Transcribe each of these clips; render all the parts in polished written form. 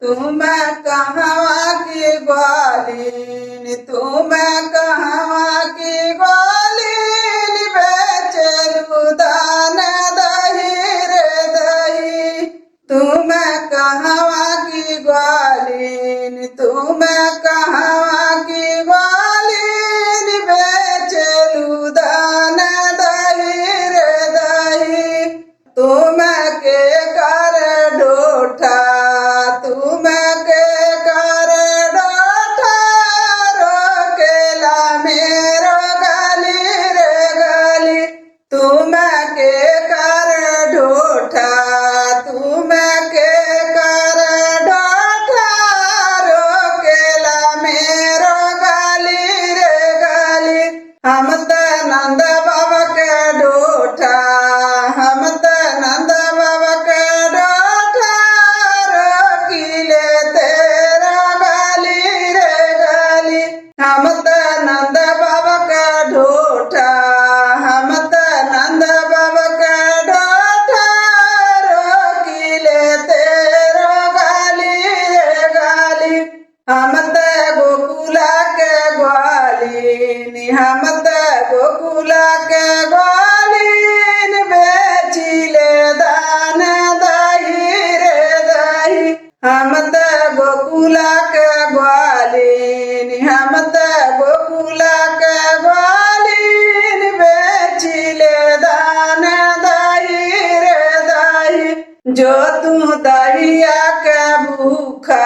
तुम कहवा की ग्वालीन, तुम कहवा की ग्वालीन, बेचलू दान दही रे दही। तुम कहवा की ग्वालीन, तुम कहवा की ग्वालीन, बेचलू दान दही रे दही। तुम के कर ढोठा, तुम के कर ढोठा, रोकेला मेरो गली रे गली। तुम के कर ढोठा, तुम के कर ढोठा, रोकेला मेरो गली रे गली। हम त नंद बाबा के ढोठा, हम त नंद बाबा के ढोठा, रोकीले तेरा गली रे गली। हम त नंद बाबा के ढोठा, हम त नंद बाबा के ढोठा, रोकीले तेरा गली रे गली। हम त गोकुला के ग्वालीन, हम त गोकुला के ग्वालीन, बेचिले दान दही रे दही। हम त गोकुला के ग्वालीन, हम त गोकुला के ग्वालीन, बेचिले दान दही रे दही। जो तू दहिया के भूखा,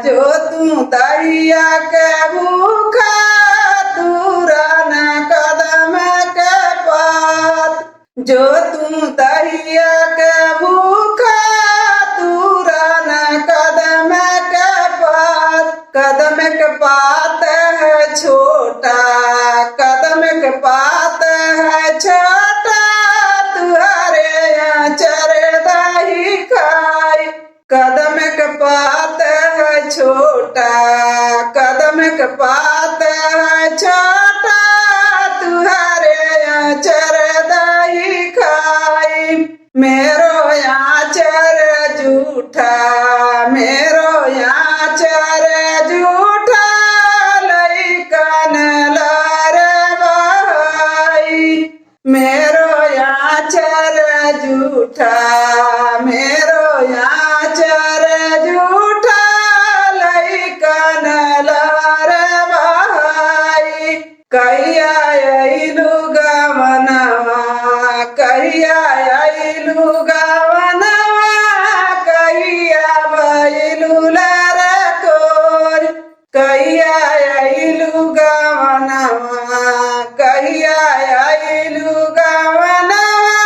जो तू दहिया के भूखा, तुरन कदम के पात। जो तू दहिया के भूखा, तुरन कदम के पात। कदम के पात है छोटा, कदम के पात है छोटा, तुहरे आचर दही खाई। कदम के पात है छोटा, कदम के पात है छोटा, तुहरे आचर दही खाई। मेरो आचर जूठा, मेरो आचर जूठा, लइकन लार बहाई। मेरो आचर जूठा, मेरो आचर जूठा, लइकन लार बहाई। कहिया अइलू गवनवा, कहिया अइलू गवनवा, कहिया बइलू लर कोर। कहिया अइलू गवनवा, कहिया अइलू गवनवा,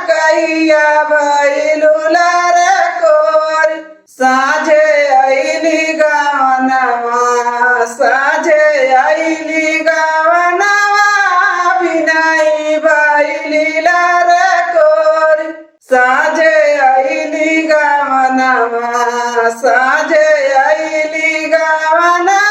कहिया बइलू लर कोर। साझे अइली गवनवा, साझे अइली गवनवा, बिनाई बइली लर कोर। साझे अइली गवनवा, साझे अइली गवनवा,